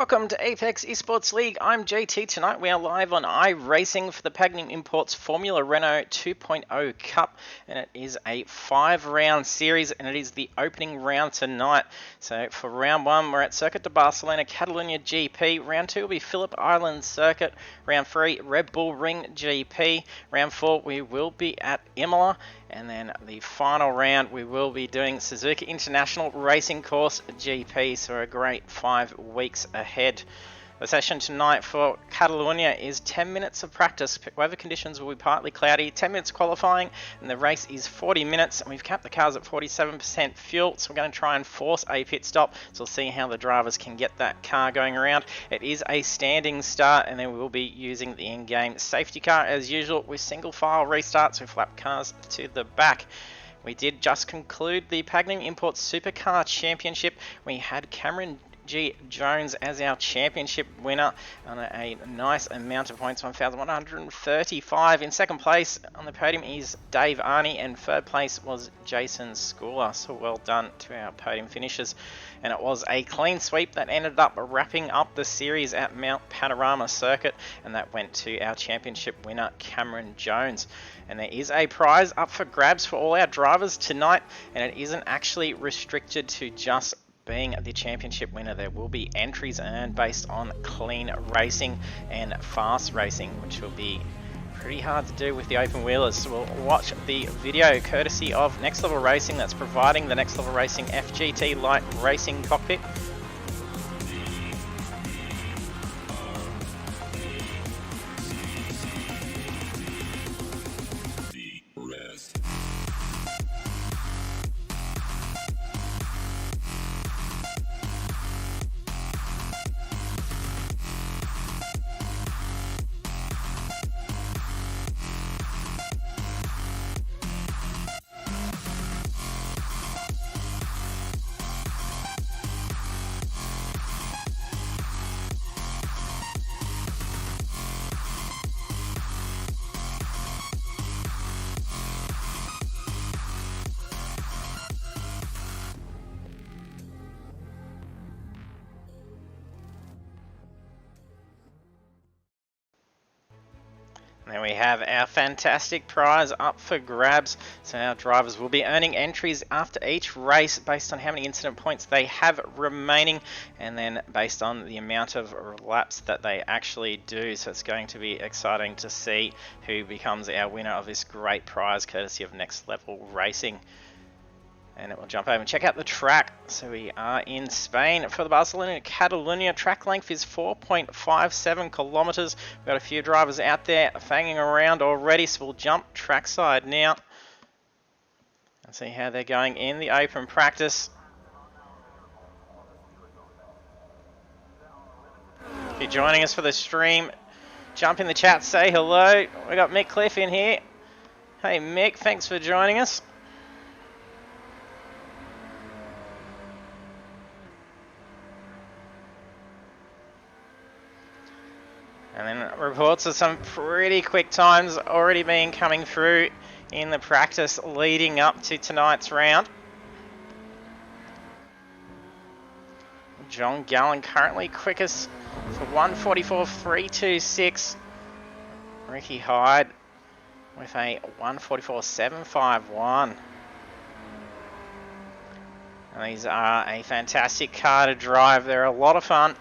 Welcome to Apex Esports League. I'm JT. Tonight we are live on iRacing for the Pagnian Imports Formula Renault 2.0 Cup, and it is a 5-round series, and it is the opening round tonight. So for round 1, we're at Circuit de Barcelona Catalunya GP. Round 2 will be Phillip Island Circuit. Round 3, Red Bull Ring GP. Round 4, we will be at Imola. And then the final round, we will be doing Suzuka International Racing Course GP, so a great 5 weeks ahead. The session tonight for Catalunya is 10 minutes of practice. Weather conditions will be partly cloudy, 10 minutes qualifying, and the race is 40 minutes. And we've capped the cars at 47% fuel, so we're going to try and force a pit stop. So we'll see how the drivers can get that car going around. It is a standing start, and then we will be using the in-game safety car as usual with single file restarts with lap cars to the back. We did just conclude the Pagnian Imports Supercar Championship. We had Cameron G. Jones as our championship winner on a nice amount of points, 1,135. In second place on the podium is Dave Arney, and third place was Jason Schooler. So well done to our podium finishers. And it was a clean sweep that ended up wrapping up the series at Mount Panorama Circuit, and that went to our championship winner Cameron Jones. And there is a prize up for grabs for all our drivers tonight, and it isn't actually restricted to just being the championship winner. There will be entries earned based on clean racing and fast racing, which will be pretty hard to do with the open wheelers. So we'll watch the video courtesy of Next Level Racing, that's providing the Next Level Racing FGT Light Racing cockpit. There we have our fantastic prize up for grabs. So our drivers will be earning entries after each race based on how many incident points they have remaining, and then based on the amount of laps that they actually do. So it's going to be exciting to see who becomes our winner of this great prize courtesy of Next Level Racing. And it will jump over and check out the track. So we are in Spain for the Barcelona Catalunya. Track length is 4.57 kilometers. We've got a few drivers out there fanging around already, so we'll jump trackside now and see how they're going in the open practice. If you're joining us for the stream, jump in the chat, say hello. We got Mick Cliff in here. Hey Mick, thanks for joining us. And then reports of some pretty quick times already being coming through in the practice leading up to tonight's round. John Gallen currently quickest for 1:44.326. Ricky Hyde with a 1:44.751. And these are a fantastic car to drive. They're a lot of fun.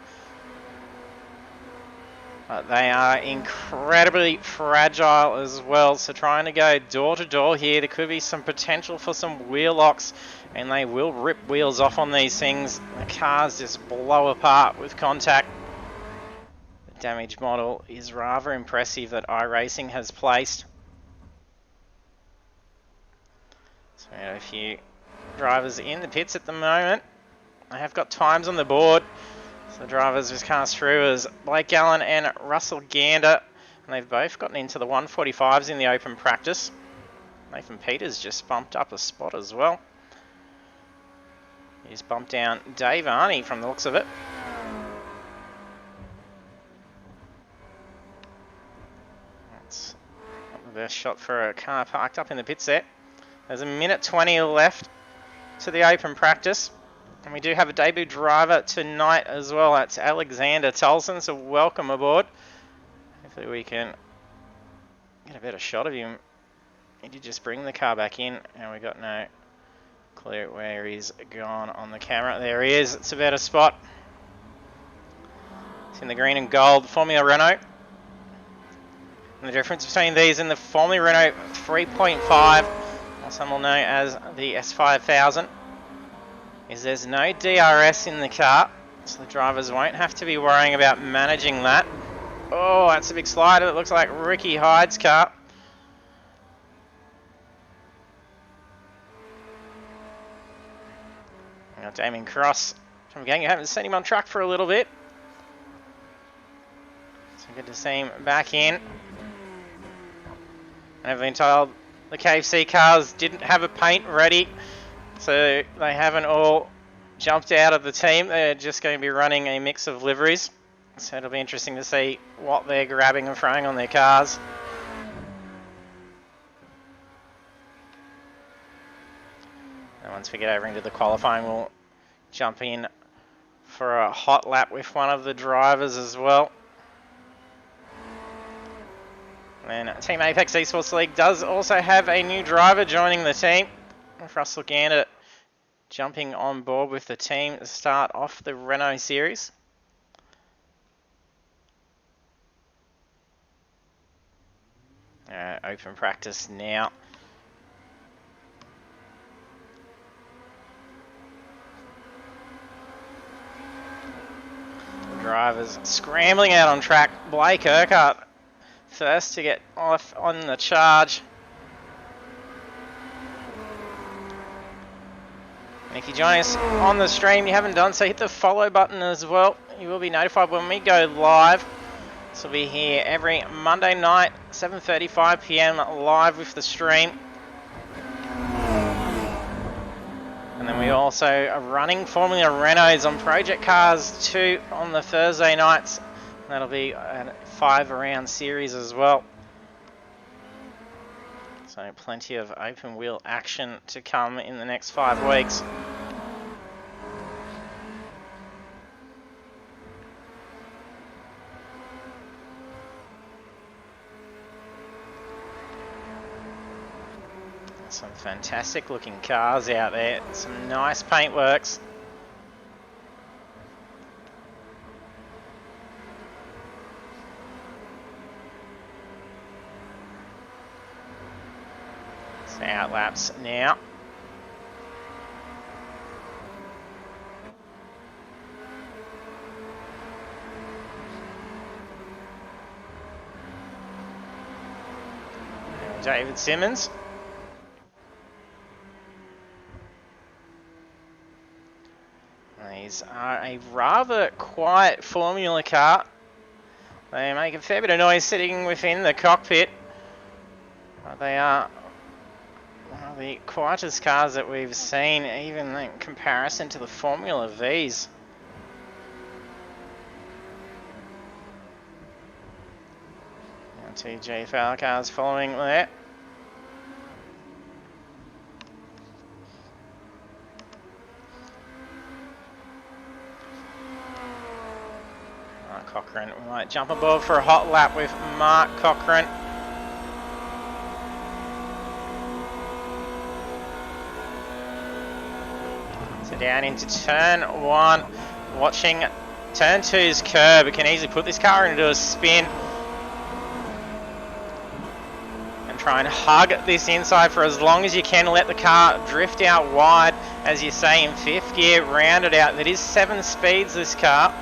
But they are incredibly fragile as well, so trying to go door to door here, there could be some potential for some wheel locks, and they will rip wheels off on these things. The cars just blow apart with contact. The damage model is rather impressive that iRacing has placed. So we have a few drivers in the pits at the moment. They have got times on the board. So the drivers just cast through as Blake Gallen and Russell Gander, and they've both gotten into the 1:45s in the open practice. Nathan Peters just bumped up a spot as well. He's bumped down Dave Arney from the looks of it. That's not the best shot for a car parked up in the pits there. There's a minute 20 left to the open practice. And we do have a debut driver tonight as well. That's Alexander Tolson, so welcome aboard. Hopefully we can get a better shot of him. He did just bring the car back in, and we got no clue where he's gone on the camera. There he is. It's a better spot. It's in the green and gold Formula Renault. And the difference between these and the Formula Renault 3.5, or some will know as the S5000, is there's no DRS in the car, so the drivers won't have to be worrying about managing that. Oh, that's a big slider. It looks like Ricky Hyde's car. Now Damien Cross from Gang. You haven't seen him on track for a little bit. So good to see him back in. I've been told the KFC cars didn't have a paint ready, so they haven't all jumped out of the team. They're just going to be running a mix of liveries. So it'll be interesting to see what they're grabbing and throwing on their cars. And once we get over into the qualifying, we'll jump in for a hot lap with one of the drivers as well. And Team Apex Esports League does also have a new driver joining the team. With Russell Gander jumping on board with the team to start off the Renault series. Open practice now. Drivers scrambling out on track. Blake Urquhart first to get off on the charge. And if you join us on the stream, you haven't done so, hit the follow button as well. You will be notified when we go live. This will be here every Monday night, 7:35 PM live with the stream. And then we also are running Formula Renaults on Project Cars 2 on the Thursday nights. That'll be a 5-round series as well. So plenty of open wheel action to come in the next 5 weeks. Some fantastic looking cars out there, some nice paintworks. It's out laps now. David Simmons. These are a rather quiet Formula car. They make a fair bit of noise sitting within the cockpit. But they are one of the quietest cars that we've seen, even in comparison to the Formula Vs. Now 2 GFL cars following there. Cochrane. We might jump aboard for a hot lap with Mark Cochrane. So down into turn 1, watching turn 2's curb. It can easily put this car into a spin and try and hug this inside for as long as you can. Let the car drift out wide, as you say, in 5th gear, round it out. That is 7 speeds, this car.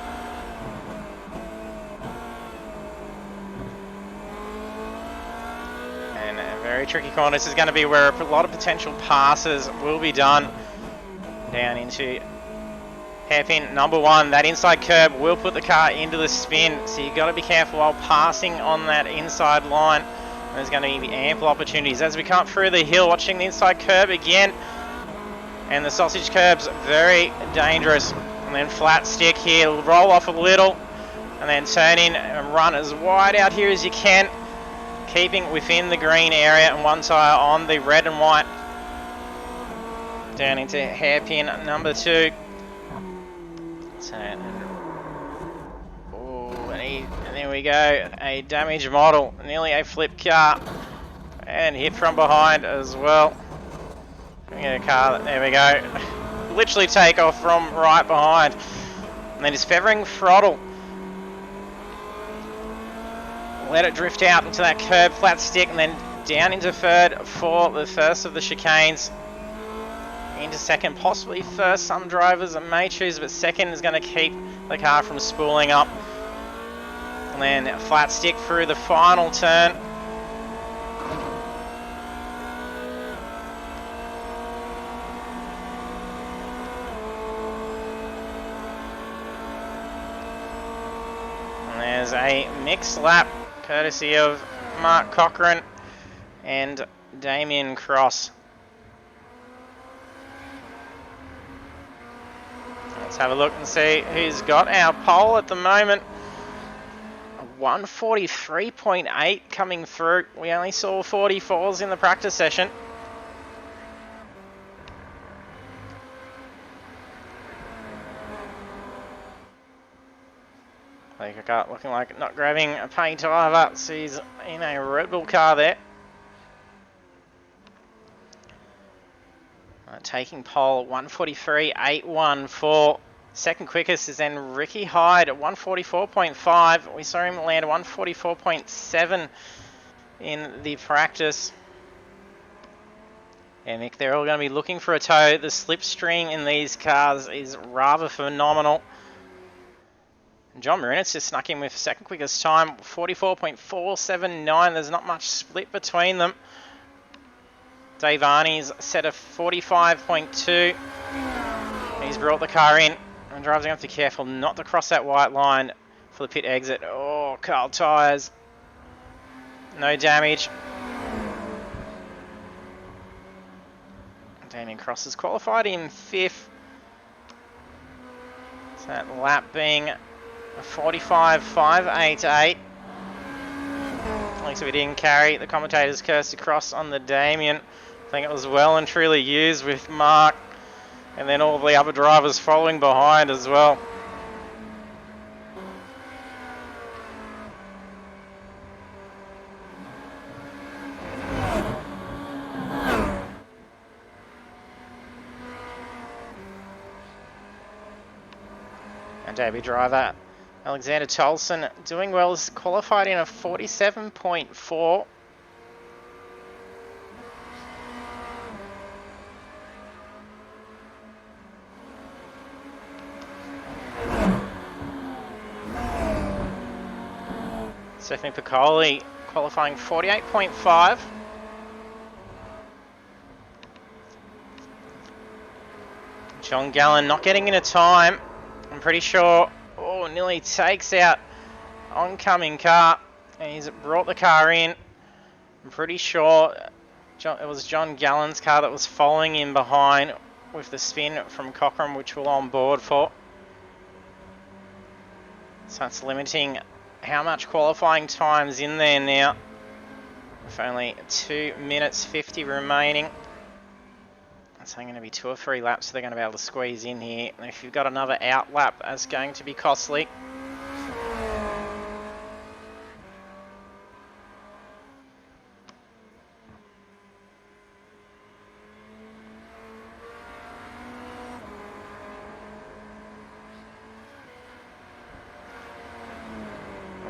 Very tricky corner. This is going to be where a lot of potential passes will be done. Down into hairpin number 1. That inside curb will put the car into the spin, so you've got to be careful while passing on that inside line. There's going to be ample opportunities as we come through the hill. Watching the inside curb again, and the sausage curb's very dangerous. And then flat stick here, roll off a little, and then turn in and run as wide out here as you can, keeping within the green area and one tyre on the red and white. Down into hairpin number 2. So, and there we go. A damaged model, nearly a flip car, and hit from behind as well. We get a car. There we go. Literally take off from right behind, and then his feathering throttle. Let it drift out into that curb, flat stick, and then down into third for the first of the chicanes. Into second, possibly first. Some drivers may choose, but second is going to keep the car from spooling up. And then flat stick through the final turn. And there's a mixed lap, courtesy of Mark Cochran and Damien Cross. Let's have a look and see who's got our pole at the moment. 143.8 coming through. We only saw 44s in the practice session. Looking like not grabbing a paint either, so he's in a Red Bull car there. Taking pole 143.814. Second quickest is then Ricky Hyde at 144.5. We saw him land 144.7 in the practice. And Mick, they're all going to be looking for a tow. The slipstream in these cars is rather phenomenal. John Marinitz just snuck in with second quickest time, 44.479. There's not much split between them. Dave Arnie's set a 45.2. He's brought the car in. And drivers are going to have to be careful not to cross that white line for the pit exit. Oh, Carl tyres. No damage. Damien Cross is qualified in 5th. So that lap being a 45.588. Looks like we didn't carry the commentator's curse across on the Damien. I think it was well and truly used with Mark. And then all the other drivers following behind as well. And debut driver Alexander Tolson doing well, is qualified in a 47.4. Stephanie Piccoli qualifying 48.5. John Gallen not getting in a time. I'm pretty sure, nearly takes out oncoming car. And he's brought the car in. I'm pretty sure it was John Gallen's car that was following in behind with the spin from Cochrane, which we're on board for. So that's limiting how much qualifying time's in there now. With only 2 minutes 50 remaining. That's going to be 2 or 3 laps, so they're going to be able to squeeze in here. And if you've got another out lap, that's going to be costly.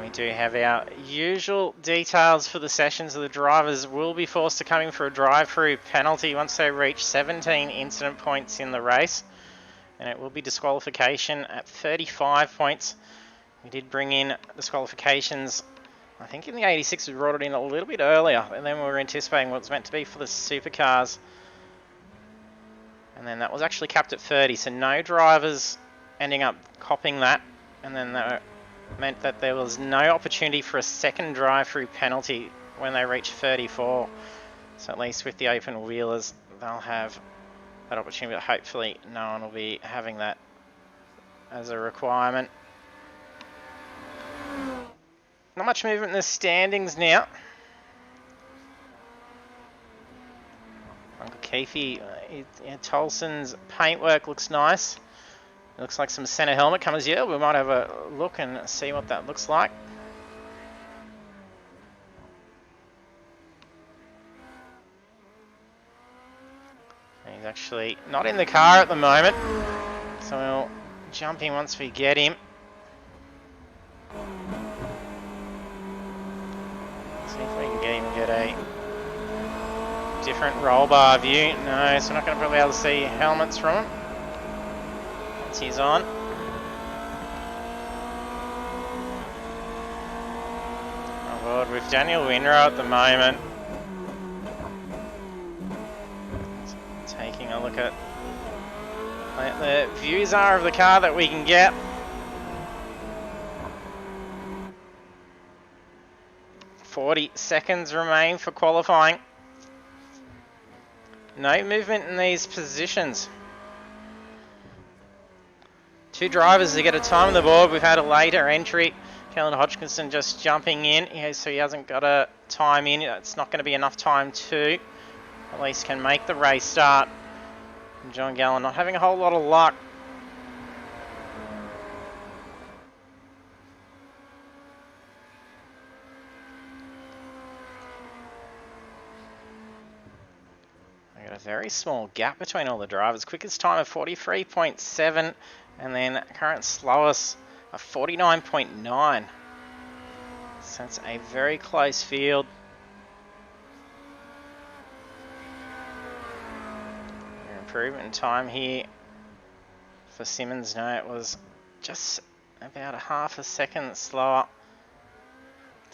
We do have our usual details for the sessions. The drivers will be forced to come in for a drive-through penalty once they reach 17 incident points in the race. And it will be disqualification at 35 points. We did bring in disqualifications, I think in the 86 we brought it in a little bit earlier, and then we were anticipating what it's meant to be for the supercars. And then that was actually capped at 30, so no drivers ending up copping that. And then that meant that there was no opportunity for a second drive-through penalty when they reach 34. So at least with the open wheelers, they'll have that opportunity, but hopefully no one will be having that as a requirement. Not much movement in the standings now. Uncle Keefe, Tolson's paintwork looks nice. Looks like some center helmet comers here. We might have a look and see what that looks like. He's actually not in the car at the moment, so we'll jump in once we get him. See if we can get a different roll bar view. No, so we're not going to probably be able to see helmets from him once he's on. On board with Daniel Winrow at the moment. Taking a look at what the views are of the car that we can get. .40 seconds remain for qualifying. No movement in these positions. Two drivers to get a time on the board. We've had a later entry. Kellen Hodgkinson just jumping in, so he hasn't got a time in. It's not going to be enough time to at least can make the race start. And John Gallen not having a whole lot of luck. I got a very small gap between all the drivers. Quickest time of 43.7 and then current slowest of 49.9. So it's a very close field. Improvement in time here for Simmons. No, it was just about a half a second slower.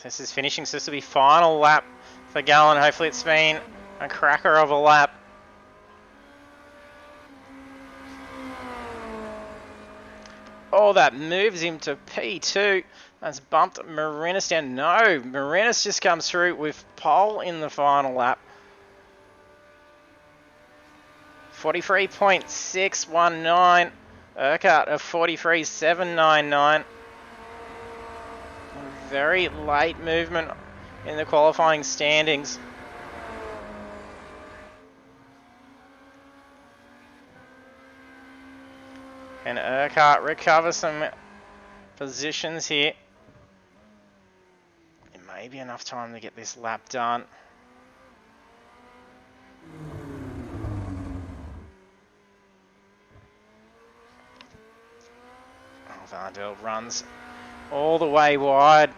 This is finishing, so this will be final lap for Gallen. Hopefully it's been a cracker of a lap. Oh, that moves him to P2. That's bumped Marinas down. No, Marinas just comes through with pole in the final lap. 43.619. Urquhart of 43.799. Very late movement in the qualifying standings. Can Urquhart recover some positions here? It may be enough time to get this lap done. Vardell runs all the way wide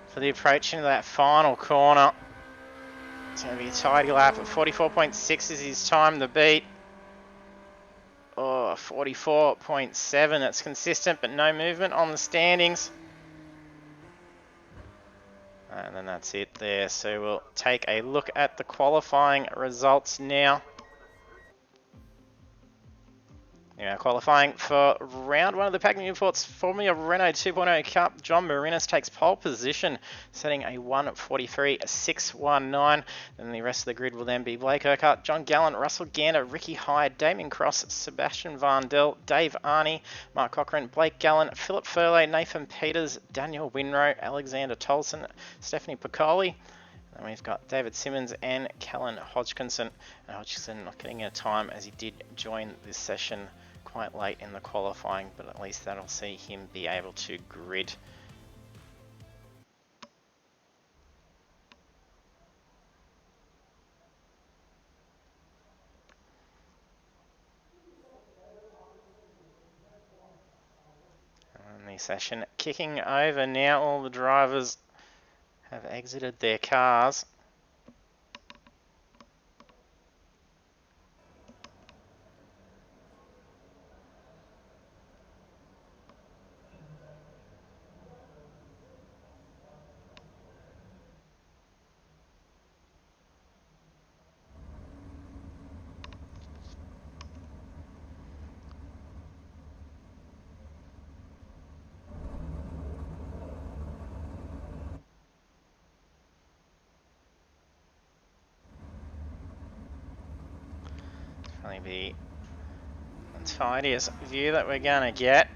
for the approach into that final corner. It's going to be a tidy lap at 44.6 is his time to beat. Oh, 44.7, that's consistent, but no movement on the standings. And then that's it there. So we'll take a look at the qualifying results now. Now qualifying for round one of the Pagnian Imports Formula Renault 2.0 Cup. John Marinas takes pole position, setting a 1:43.619. Then the rest of the grid will then be Blake Urquhart, John Gallen, Russell Gander, Ricky Hyde, Damien Cross, Sebastian Vandel, Dave Arney, Mark Cochran, Blake Gallen, Philip Furley, Nathan Peters, Daniel Winrow, Alexander Tolson, Stephanie Piccoli. And we've got David Simmons and Kellen Hodgkinson. And Hodgkinson not getting a time as he did join this session quite late in the qualifying, but at least that'll see him be able to grid. And the session kicking over now. All the drivers have exited their cars. Probably be the tidiest view that we're gonna get.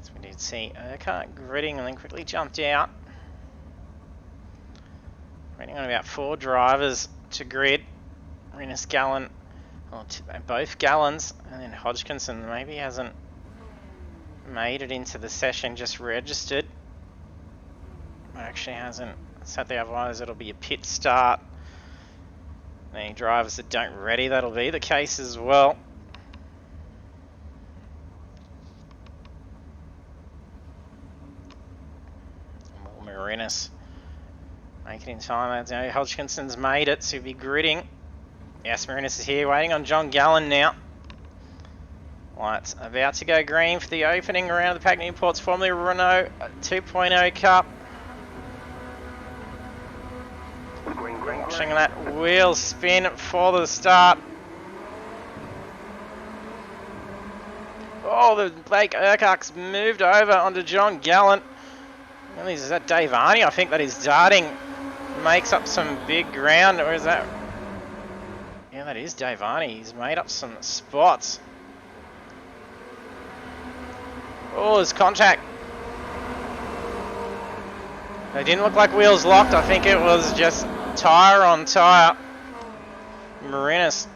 So we did see Urquhart gridding and then quickly jumped out. Waiting on about 4 drivers to grid. Renus Gallen, well, both Gallons, and then Hodgkinson maybe hasn't made it into the session, just registered. Actually hasn't sat there, otherwise it'll be a pit start. Any drivers that don't ready, that'll be the case as well. Marinus make it in time. Hodgkinson's made it, so he'll be gridding. Yes, Marinus is here, waiting on John Gallen now. Lights about to go green for the opening round of the Pagnian Imports Formula Renault 2.0 Cup. Watching that wheel spin for the start. Oh, the Blake Urquhart's moved over onto John Gallen. Is that Dave Arney? I think that is darting. Makes up some big ground, or is that... Yeah, that is Dave Arney. He's made up some spots. Oh, there's contact. They didn't look like wheels locked. I think it was just tyre on tyre. Marinus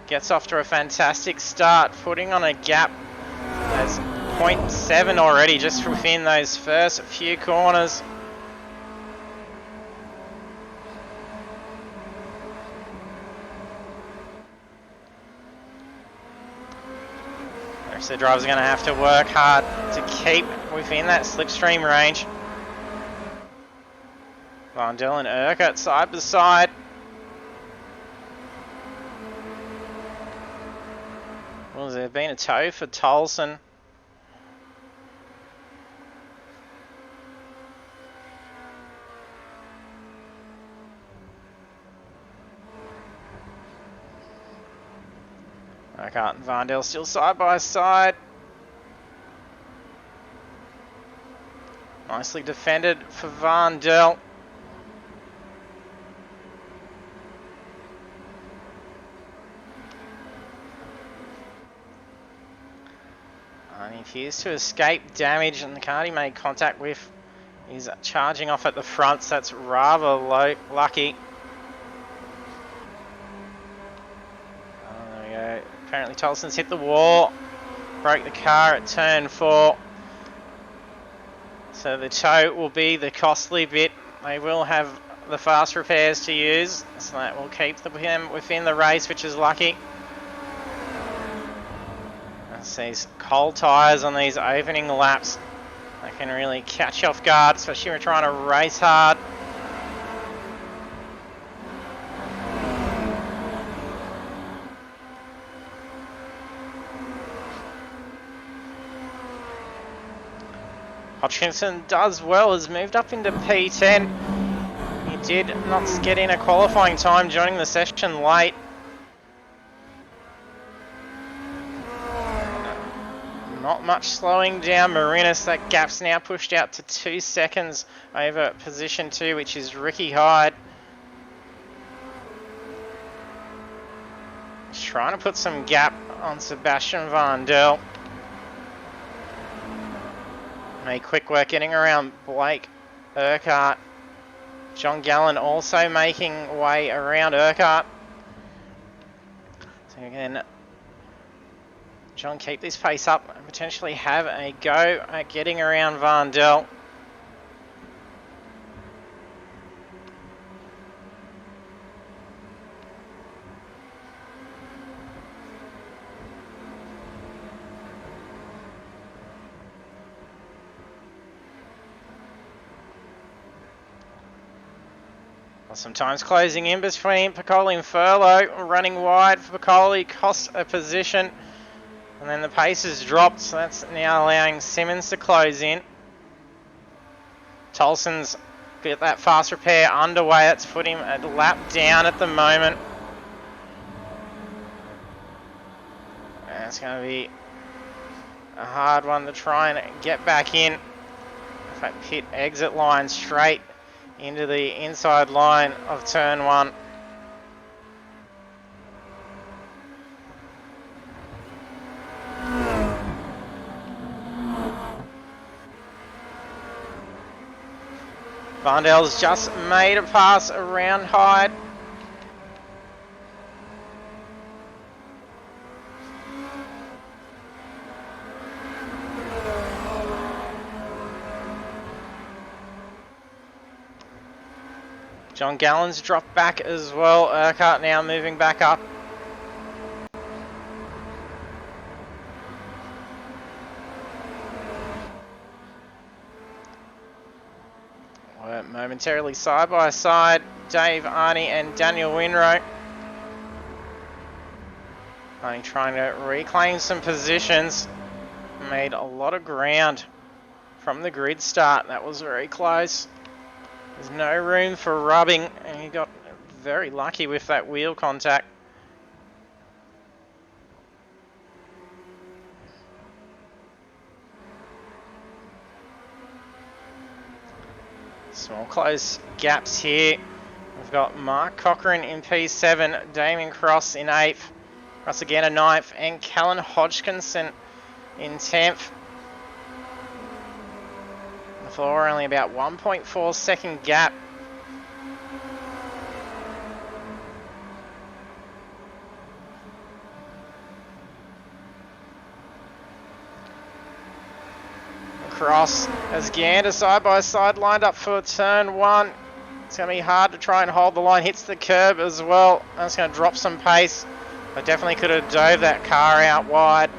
gets off to a fantastic start, putting on a gap. There's 0.7 already just within those first few corners. The drivers are going to have to work hard to keep within that slipstream range. Van Dil and Urquhart side by side. Well, has there been a tow for Tolson? Urquhart and Van Dil still side by side. Nicely defended for Van Dil. And he appears to escape damage, and the car he made contact with is charging off at the front, so that's rather lucky. Apparently Tolson's hit the wall, broke the car at turn 4. So the tow will be the costly bit. They will have the fast repairs to use, so that will keep them within the race, which is lucky. As these cold tyres on these opening laps, they can really catch you off guard, especially when you're trying to race hard. Hodgkinson does well, has moved up into P10. He did not get in a qualifying time, joining the session late. Not much slowing down Marinus. That gap's now pushed out to 2 seconds over position 2, which is Ricky Hyde. He's trying to put some gap on Sebastian Van Dil. Made quick work getting around Blake Urquhart. John Gallen also making way around Urquhart. So again, John, keep this pace up and potentially have a go at getting around Van Dil. Sometimes closing in between Piccoli and Furlow, running wide for Piccoli, cost a position, and then the pace has dropped, so that's now allowing Simmons to close in. Tolson's got that fast repair underway, that's put him a lap down at the moment. And it's going to be a hard one to try and get back in. In fact, pit exit line straight into the inside line of turn 1. Vandel's just made a pass around Hyde. John Gallen's dropped back as well. Urquhart now moving back up. We're momentarily side by side. Dave, Arnie and Daniel Winrow. Arnie trying to reclaim some positions. Made a lot of ground from the grid start. That was very close. There's no room for rubbing, and he got very lucky with that wheel contact. Small close gaps here. We've got Mark Cochran in P7, Damien Cross in 8th, Cross again in 9th, and Callan Hodgkinson in 10th. The floor only about 1.4 second gap. Cross as Gander side by side lined up for turn 1. It's going to be hard to try and hold the line. Hits the curb as well. That's going to drop some pace. I definitely could have dove that car out wide.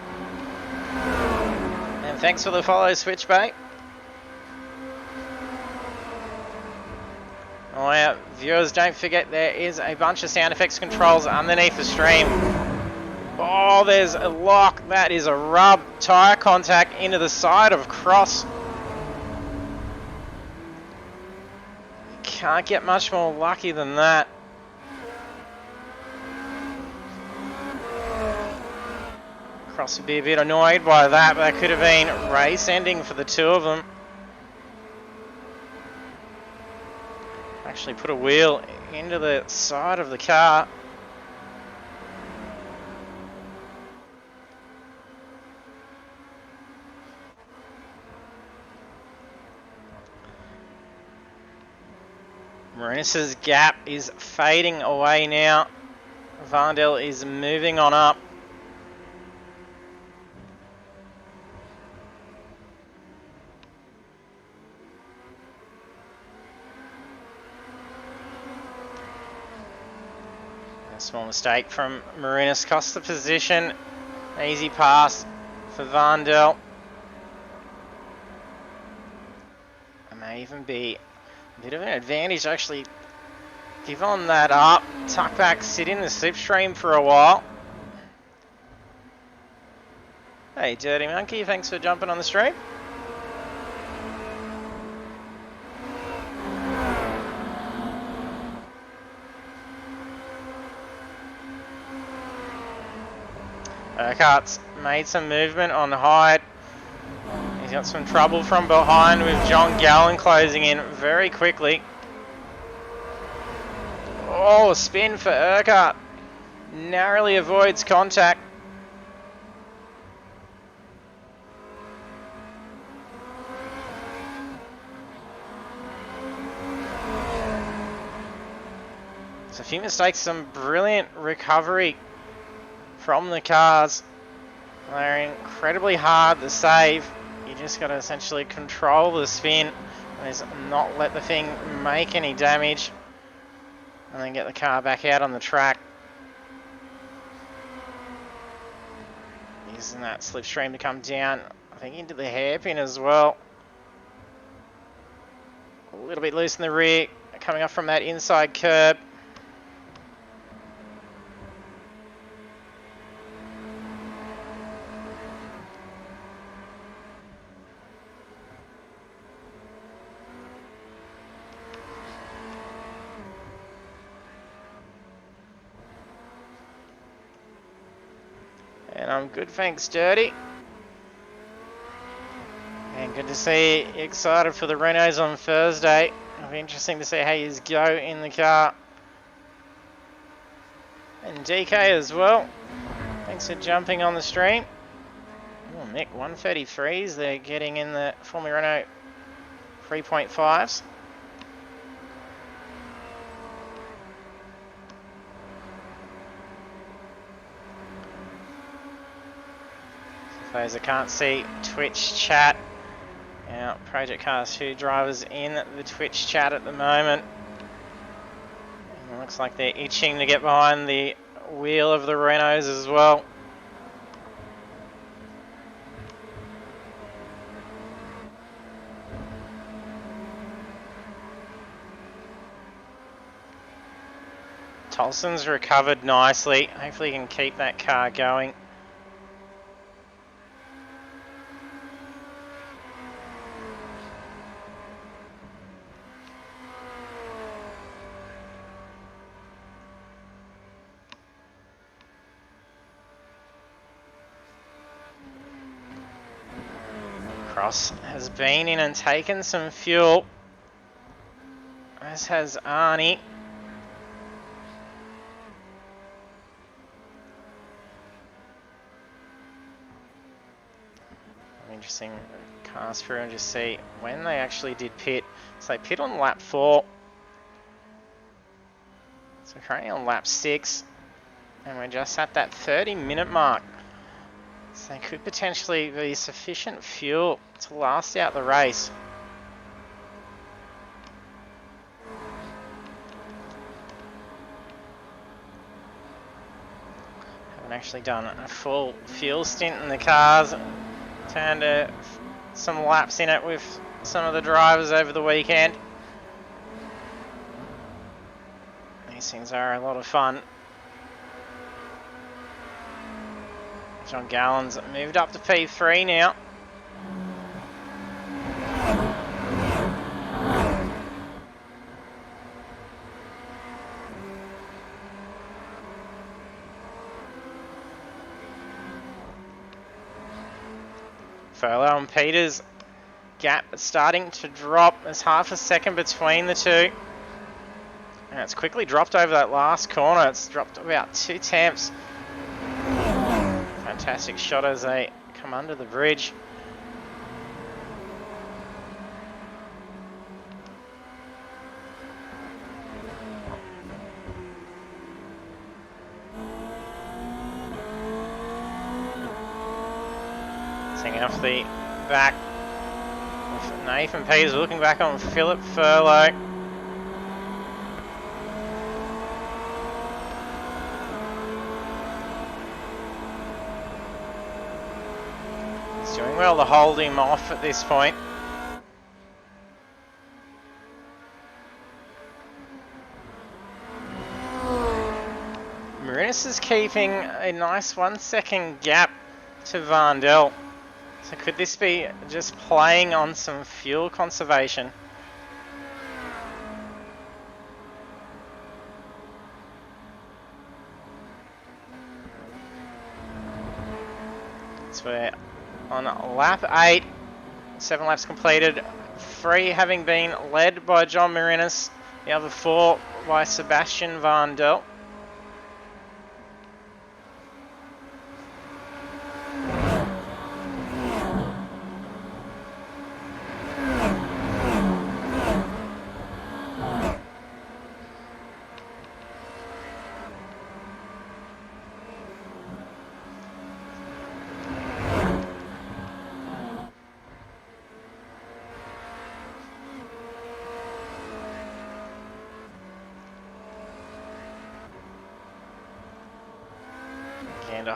And thanks for the follow, Switchbait. Oh yeah, viewers, don't forget there is a bunch of sound effects controls underneath the stream. Oh, there's a lock. That is a rub. Tyre contact into the side of Cross. Can't get much more lucky than that. Cross would be a bit annoyed by that, but that could have been race ending for the two of them. Actually put a wheel into the side of the car. Marinis's gap is fading away now. Vandel is moving on up. A small mistake from Marinis cost the position. Easy pass for Vandel. It may even be a bit of an advantage to actually give on that up, tuck back, sit in the slipstream for a while. Hey Dirty Monkey, thanks for jumping on the stream. Urquhart's made some movement on Hyde. He's got some trouble from behind with John Gallen closing in very quickly. Oh, a spin for Urquhart. Narrowly avoids contact. There's a few mistakes, some brilliant recovery from the cars. They're incredibly hard to save. You just got to essentially control the spin and not let the thing make any damage, and then get the car back out on the track. Using that slipstream to come down, I think into the hairpin as well. A little bit loose in the rear, coming up from that inside curb. And I'm good, thanks, Dirty. And good to see you excited for the Renaults on Thursday. It'll be interesting to see how you go in the car. And DK as well. Thanks for jumping on the stream. Oh, Mick, 133s. They're getting in the Formula Renault 3.5s. those that can't see Twitch chat, our Project Cars 2 drivers in the Twitch chat at the moment. And it looks like they're itching to get behind the wheel of the Renaults as well. Tolson's recovered nicely. Hopefully he can keep that car going. Cross has been in and taken some fuel, as has Arnie. Interesting cast through and just see when they actually did pit. So they pit on lap 4. So currently on lap 6. And we're just at that 30-minute mark. So there could potentially be sufficient fuel to last out the race. Haven't actually done a full fuel stint in the cars. Turned some laps in it with some of the drivers over the weekend. These things are a lot of fun. John Gallen's moved up to P3 now. Furlow and Peters gap starting to drop. There's half a second between the two. And it's quickly dropped over that last corner. It's dropped about 2 tenths. Fantastic shot as they come under the bridge. Taking off the back of Nathan Peters, looking back on Philip Furlow. He's doing well to hold him off at this point. Marinis is keeping a nice 1 second gap to Vandel. So could this be just playing on some fuel conservation? So we're on lap 8, 7 laps completed, 3 having been led by John Marinis, the other 4 by Sebastian Vandel.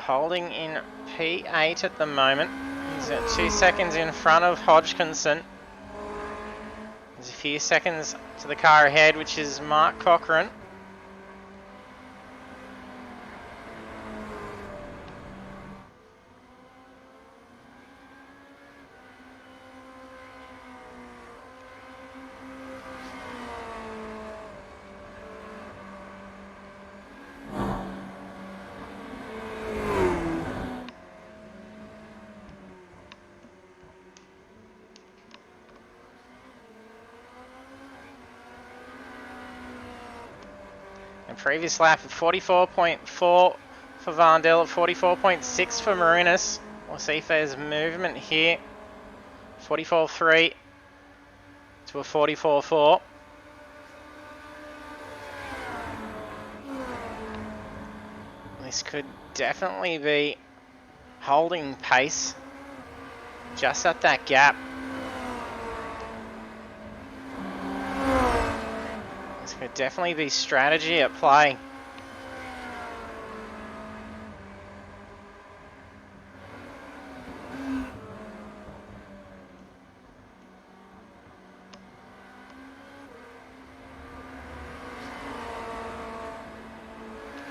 Holding in P8 at the moment. He's at 2 seconds in front of Hodgkinson. There's a few seconds to the car ahead, which is Mark Cochran. Previous lap at 44.4 for Vandel, at 44.6 for Marinis. We'll see if there's movement here. 44.3 to a 44.4. This could definitely be holding pace Just at that gap. This could definitely be strategy at play.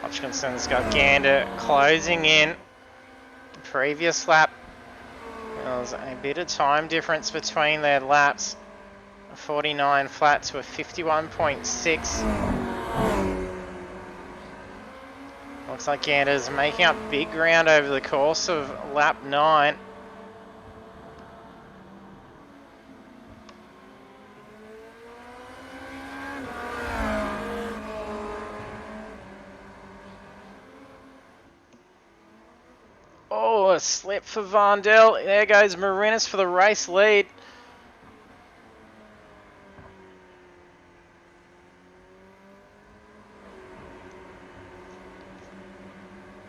Hodgkinson's got Gander closing in. The previous lap, there was a bit of time difference between their laps. A 49 flat to a 51.6. Looks like Gander's making up big ground over the course of lap 9. Oh, a slip for Vandel. There goes Marinis for the race lead.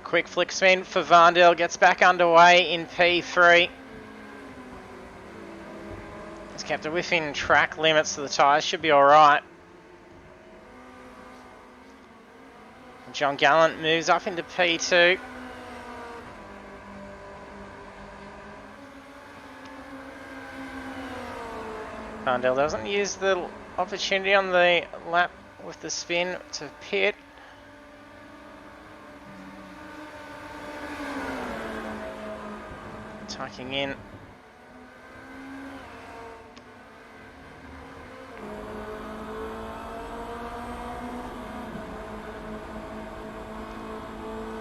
Quick flick spin for Vandel. Gets back underway in P3. He's kept it within track limits, so the tyres should be alright. John Gallant moves up into P2. Vandel doesn't use the opportunity on the lap with the spin to pit. Tucking in.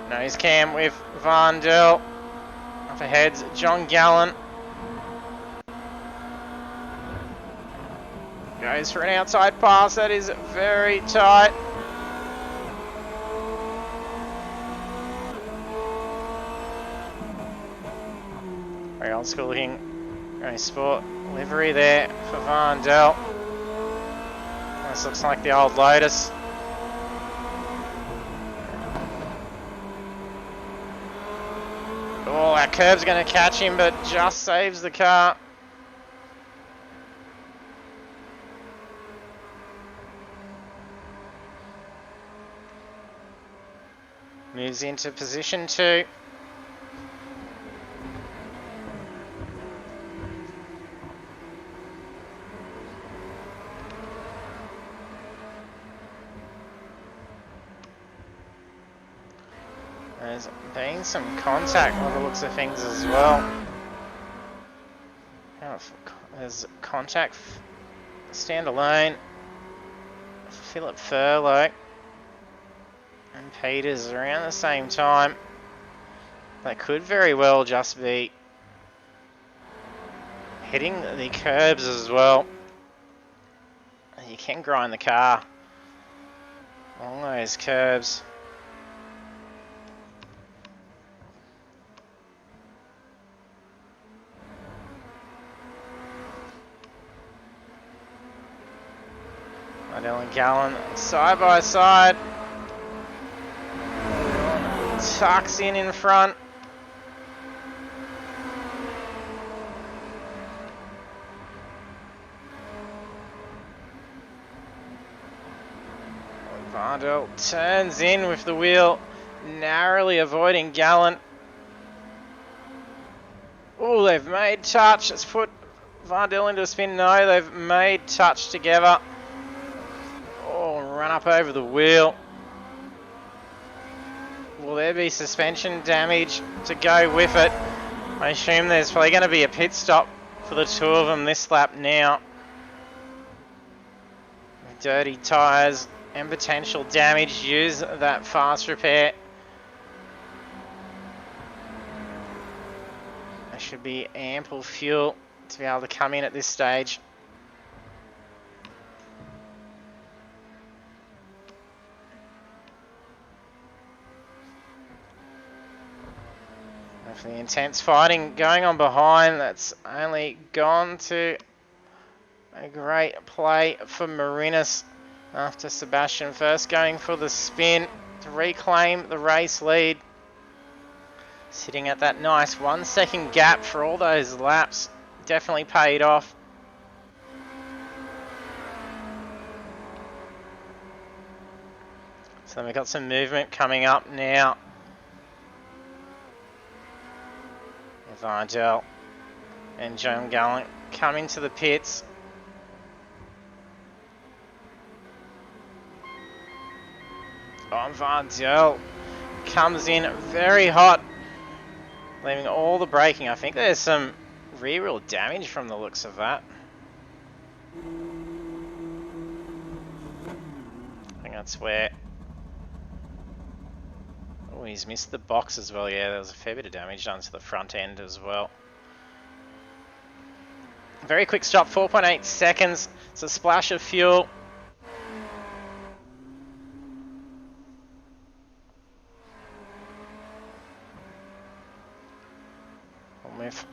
Nose cam with Vandel. Up ahead's John Gallant. Goes for an outside pass, that is very tight. Very old school looking eSport livery there for Vandel. This looks like the old Lotus. Oh, that curb's going to catch him, but just saves the car. Moves into position 2. There's been some contact by the looks of things as well. There's contact standalone. Philip Furlow and Peters around the same time. That could very well just be hitting the curbs as well. You can grind the car along those curbs. Vandel and Gallant side by side. Tucks in front. Vandel turns in with the wheel, narrowly avoiding Gallant. Oh, they've made touch. Let's put Vandel into a spin. No, they've made touch together. Oh, run up over the wheel. Will there be suspension damage to go with it? I assume there's probably going to be a pit stop for the two of them this lap now. Dirty tyres and potential damage. Use that fast repair. There should be ample fuel to be able to come in at this stage. For the intense fighting going on behind, that's only gone to a great play for Marinis after Sebastian first going for the spin to reclaim the race lead. Sitting at that nice 1 second gap for all those laps. Definitely paid off. So we've got some movement coming up now. Vardell and John Gallant come into the pits. Vardell comes in very hot, leaving all the braking. I think there's some rear wheel damage from the looks of that. I think that's where... Oh, he's missed the box as well. Yeah, there was a fair bit of damage done to the front end as well. Very quick stop, 4.8 seconds. It's a splash of fuel. With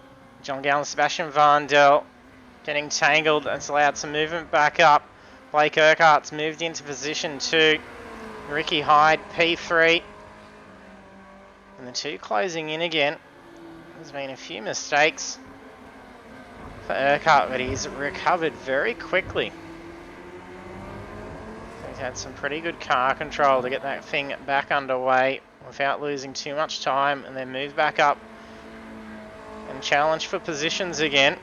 John Gallen, Sebastian Vardell getting tangled. That's allowed some movement back up. Blake Urquhart's moved into position 2. Ricky Hyde, P3. And the 2 closing in again. There's been a few mistakes for Urquhart, but he's recovered very quickly. He's had some pretty good car control to get that thing back underway without losing too much time, and then move back up and challenge for positions again.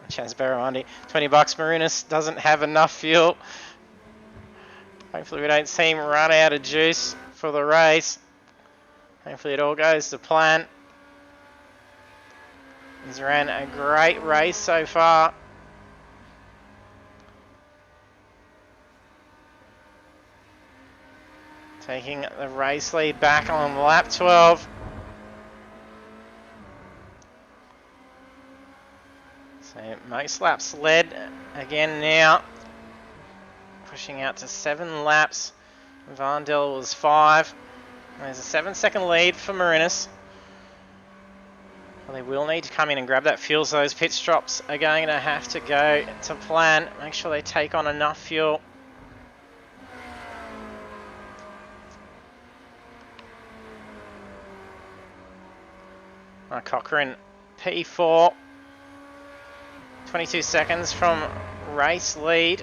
Chaz Barrawandi, $20. Marunas doesn't have enough fuel. Hopefully we don't see him run out of juice for the race. Hopefully it all goes to plan. He's ran a great race so far. Taking the race lead back on lap 12. So most laps led again now. Pushing out to 7 laps. Vardell was 5. There's a 7-second lead for Marinus. Well, they will need to come in and grab that fuel, so those pit stops are going to have to go to plan. Make sure they take on enough fuel. Cochrane, P4. 22 seconds from race lead.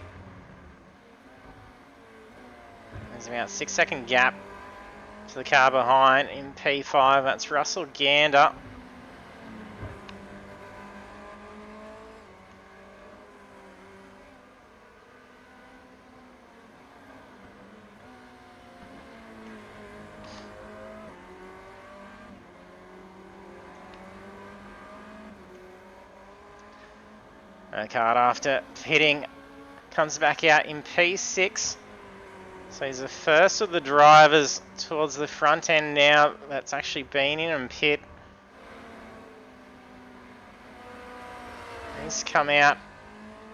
There's about a 6-second gap to the car behind in P5. That's Russell Gander. Urquhart, after hitting, comes back out in P6. So he's the first of the drivers towards the front end now that's actually been in and pit. He's come out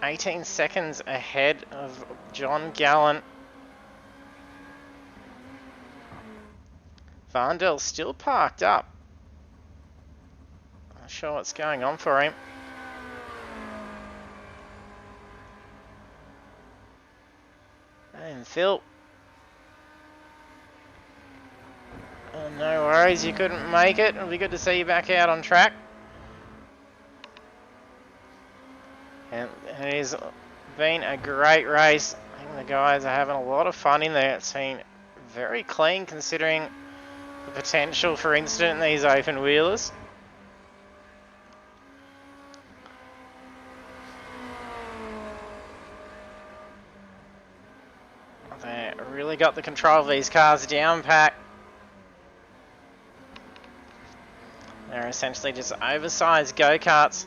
18 seconds ahead of John Gallen. Vardell's still parked up. Not sure what's going on for him. And Phil. Oh, no worries, you couldn't make it. It'll be good to see you back out on track. And it has been a great race. I think the guys are having a lot of fun in there. It's been very clean considering the potential for incident in these open wheelers. They really got the control of these cars down pat. They're essentially just oversized go-karts.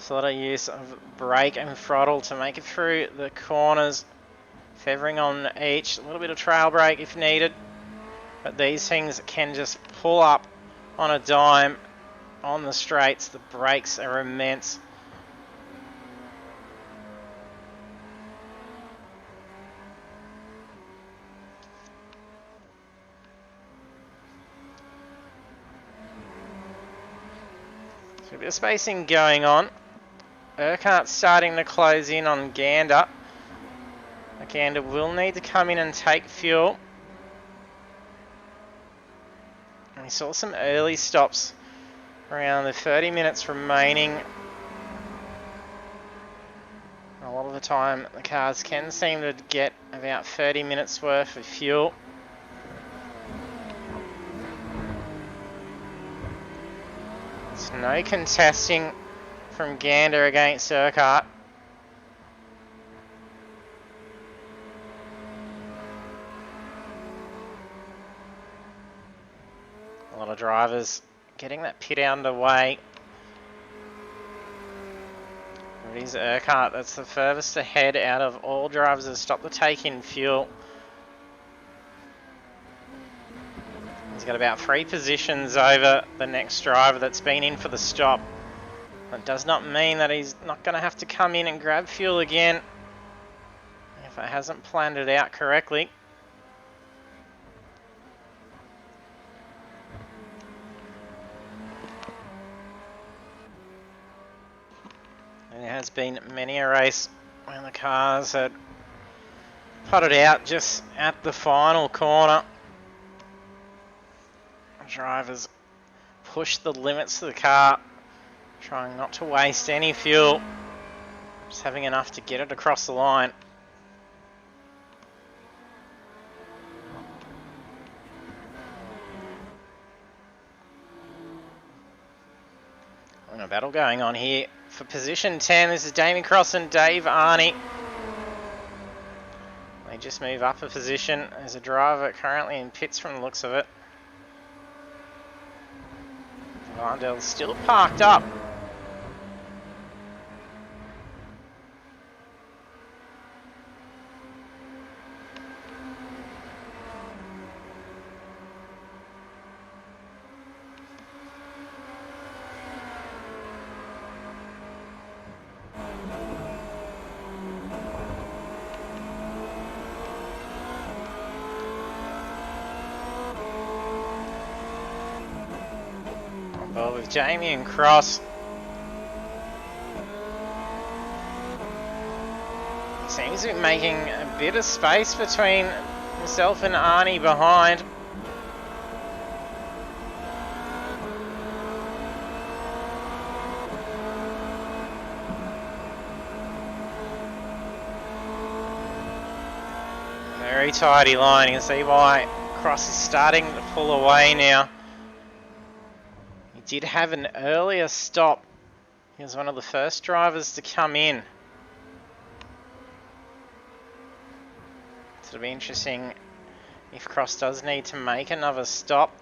A lot of use of brake and throttle to make it through the corners. Fevering on each, a little bit of trail brake if needed. But these things can just pull up on a dime on the straights. The brakes are immense. So a bit of spacing going on. Urquhart starting to close in on Gander. Gander will need to come in and take fuel. We saw some early stops around the 30 minutes remaining. A lot of the time the cars can seem to get about 30 minutes worth of fuel. There's no contesting from Gander against Urquhart. A lot of drivers getting that pit underway. It is Urquhart that's the furthest ahead out of all drivers that stopped to take in fuel. He's got about 3 positions over the next driver that's been in for the stop. That does not mean that he's not going to have to come in and grab fuel again if it hasn't planned it out correctly. There has been many a race when the cars had putted out just at the final corner. Drivers push the limits of the car, trying not to waste any fuel, just having enough to get it across the line. And a battle going on here for position 10. This is Damien Cross and Dave Arney. They just move up a position. There's a driver currently in pits from the looks of it. Varndell's still parked up. Well, with Jamie and Cross, seems to be making a bit of space between himself and Arnie behind. Very tidy line. You can see why Cross is starting to pull away now. He did have an earlier stop. He was one of the first drivers to come in. So it'll be interesting if Cross does need to make another stop.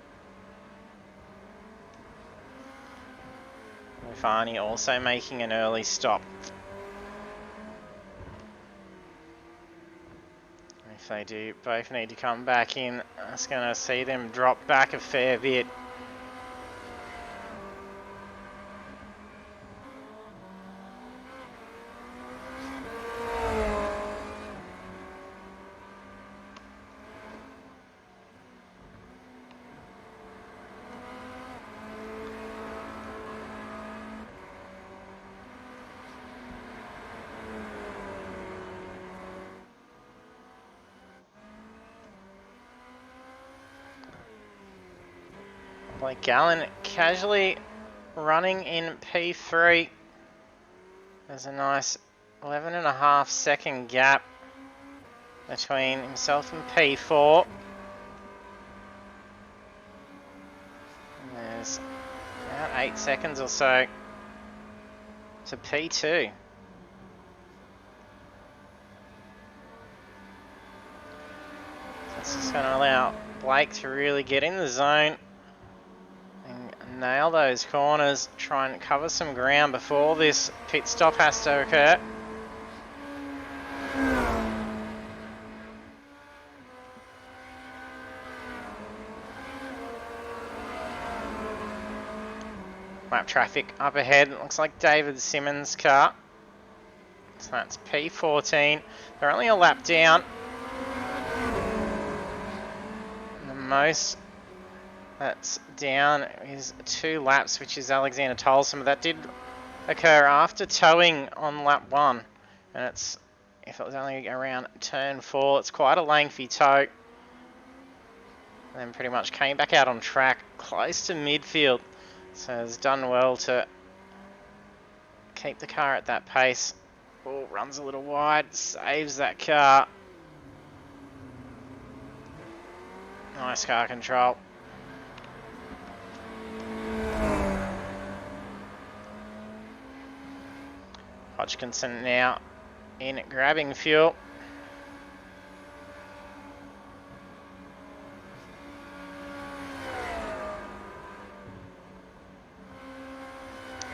With Arnie also making an early stop. If they do both need to come back in, that's going to see them drop back a fair bit. Blake Gallen casually running in P3. There's a nice 11.5 second gap between himself and P4. And there's about 8 seconds or so to P2. That's just going to allow Blake to really get in the zone and nail those corners, try and cover some ground before this pit stop has to occur. Lap traffic up ahead, looks like David Simmons' car. So that's P14. They're only a lap down. And the most that's down is 2 laps, which is Alexander Tolson. But that did occur after towing on lap 1. And it's, if it was only around turn 4, it's quite a lengthy tow. then pretty much came back out on track, close to midfield. So has done well to keep the car at that pace. Oh, runs a little wide, saves that car. Nice car control. Hodgkinson now in grabbing fuel.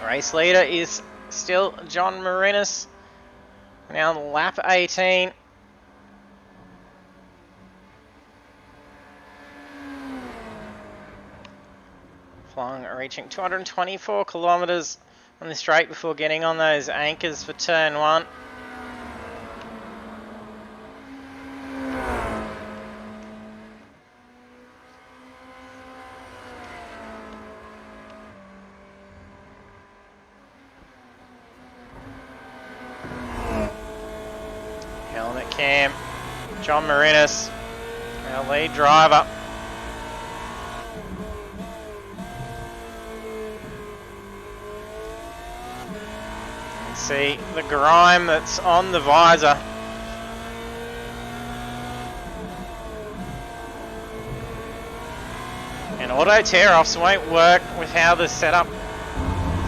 Race leader is still John Marinis. Now on lap 18. Reaching 224 kilometres on the straight before getting on those anchors for turn 1. Helmet cam, John Marinis, our lead driver. See the grime that's on the visor. And auto tear-offs won't work with how the setup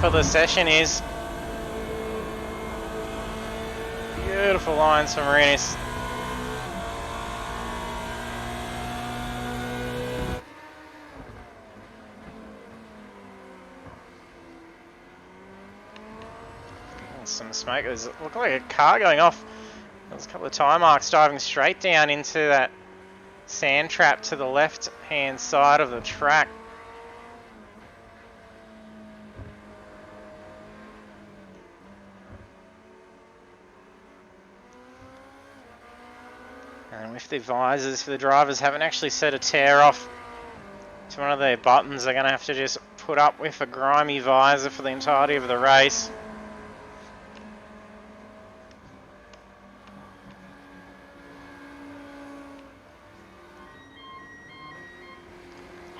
for the session is. Beautiful lines from Marinis. Some smoke. There's looked like a car going off. There's a couple of tire marks diving straight down into that sand trap to the left hand side of the track. And with the visors for the drivers haven't actually set a tear off to one of their buttons, they're going to have to just put up with a grimy visor for the entirety of the race.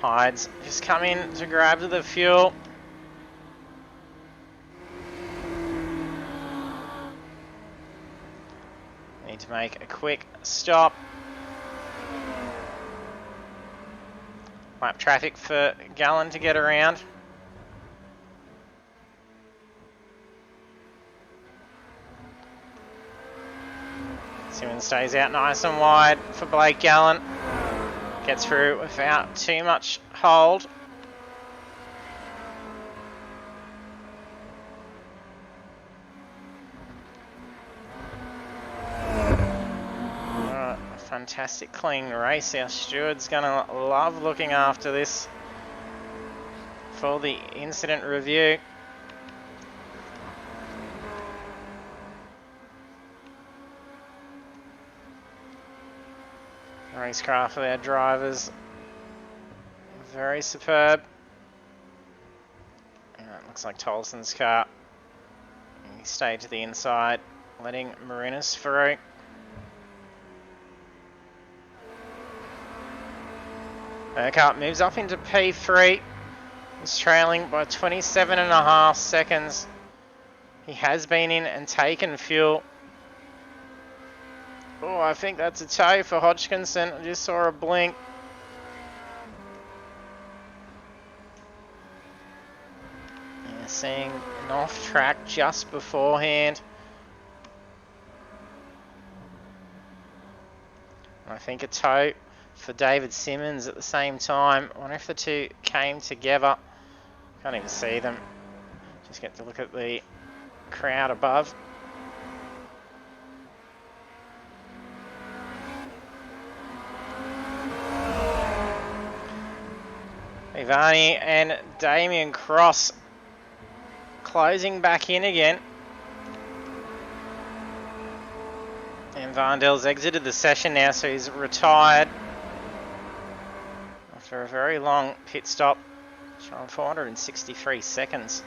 Hyde's just come in to grab the fuel. Need to make a quick stop. Lap traffic for Gallen to get around. Simmons stays out nice and wide for Blake Gallen. Gets through without too much hold. A fantastic clean race. Our steward's going to love looking after this for the incident review. Racecraft for our drivers. Very superb. And it looks like Tolson's car. He stayed to the inside, letting Marinis through. Urquhart moves up into P3. He's trailing by 27.5 seconds. He has been in and taken fuel. Oh, I think that's a tow for Hodgkinson. I just saw a blink. Yeah, seeing an off track just beforehand. And I think a tow for David Simmons at the same time. I wonder if the two came together. Can't even see them. Just get to look at the crowd above. Ivani and Damien Cross closing back in again. And Varndell's exited the session now, so he's retired after a very long pit stop, showing 463 seconds.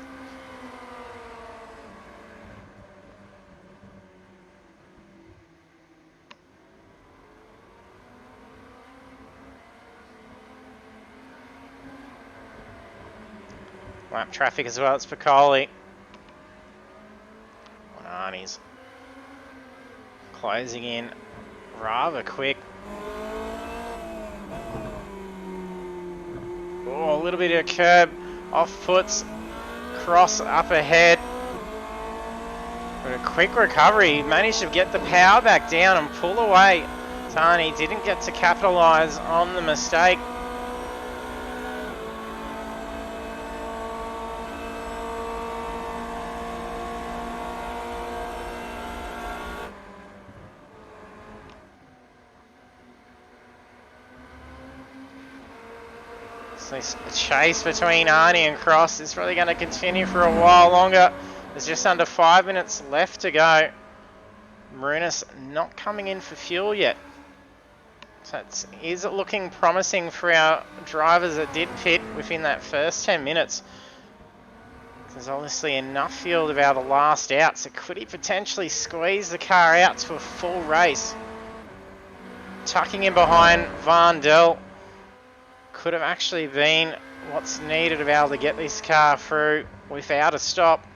Lap traffic as well, it's Piccoli. Arnie's closing in rather quick. Oh, a little bit of a curb, off foots, cross up ahead. But a quick recovery, managed to get the power back down and pull away. Arnie didn't get to capitalise on the mistake. This chase between Arnie and Cross is probably going to continue for a while longer. There's just under 5 minutes left to go. Marinus not coming in for fuel yet. So is it looking promising for our drivers that did pit within that first 10 minutes? There's obviously enough fuel to be able to last out. So could he potentially squeeze the car out to a full race? Tucking in behind Van Del could have actually been what's needed to be able to get this car through without a stop.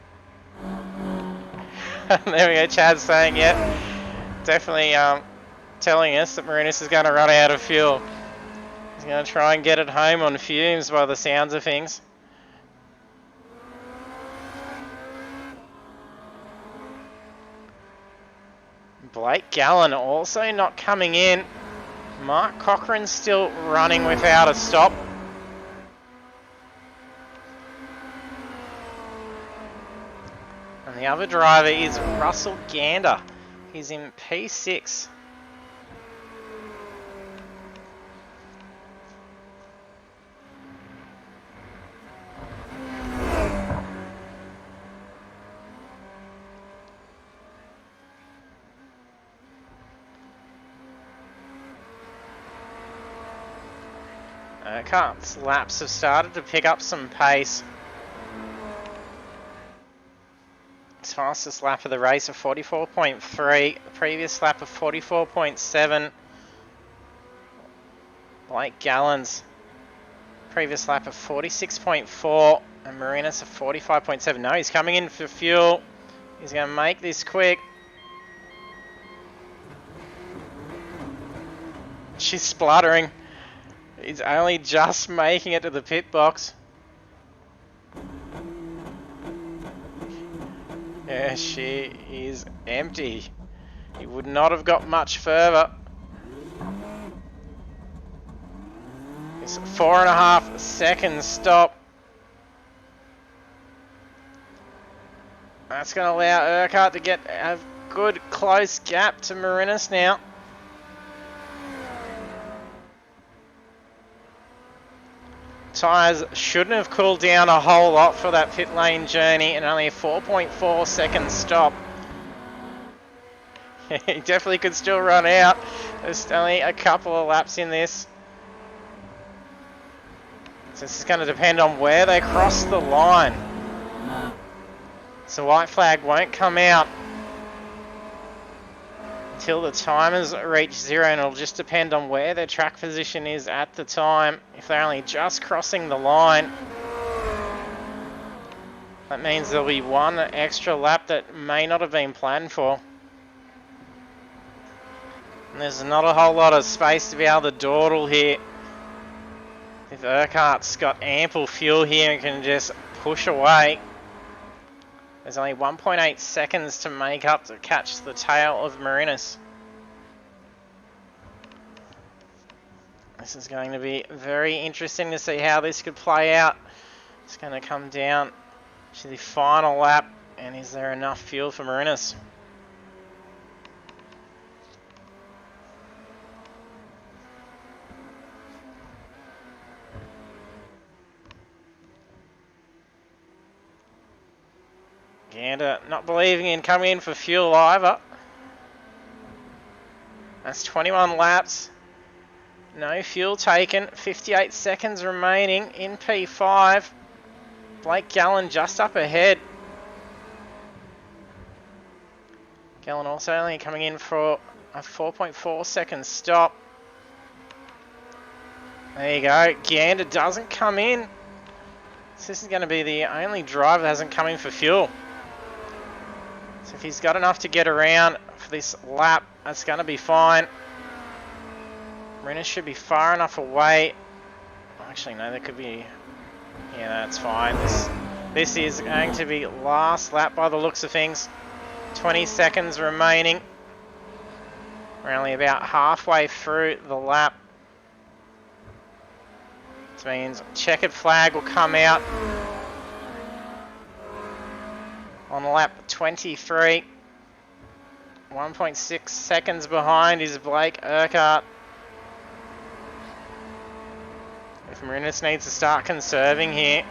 There we go, Chad's saying, yeah, definitely telling us that Marinus is going to run out of fuel. He's going to try and get it home on fumes by the sounds of things. Blake Gallen also not coming in. Mark Cochran's still running without a stop. And the other driver is Russell Gander. He's in P6. Urquhart's laps have started to pick up some pace. His fastest lap of the race of 44.3, the previous lap of 44.7. Blake Gallen's previous lap of 46.4 and Marinus of 45.7. No, he's coming in for fuel. He's going to make this quick. She's spluttering. He's only just making it to the pit box. Yeah, she is empty. He would not have got much further. It's a 4.5 second stop. That's going to allow Urquhart to get a good close gap to Marinus now. Tyres shouldn't have cooled down a whole lot for that pit lane journey and only a 4.4 second stop. He definitely could still run out. There's only a couple of laps in this. So this is going to depend on where they cross the line. So white flag won't come out until the timers reach zero, and it'll just depend on where their track position is at the time. If they're only just crossing the line, that means there'll be one extra lap that may not have been planned for. And there's not a whole lot of space to be able to dawdle here. If Urquhart's got ample fuel here and can just push away, there's only 1.8 seconds to make up to catch the tail of Marinus. This is going to be very interesting to see how this could play out. It's going to come down to the final lap, and is there enough fuel for Marinus? Gander not believing in coming in for fuel either. That's 21 laps. No fuel taken. 58 seconds remaining in P5. Blake Gallen just up ahead. Gallen also only coming in for a 4.4 second stop. There you go. Gander doesn't come in. So this is going to be the only driver that hasn't come in for fuel. So if he's got enough to get around for this lap, that's going to be fine. Marinis should be far enough away. Actually, no, there could be... Yeah, that's fine. This is going to be last lap by the looks of things. 20 seconds remaining. We're only about halfway through the lap. This means checkered flag will come out on lap 23. 1.6 seconds behind is Blake Urquhart. If Marinis needs to start conserving here.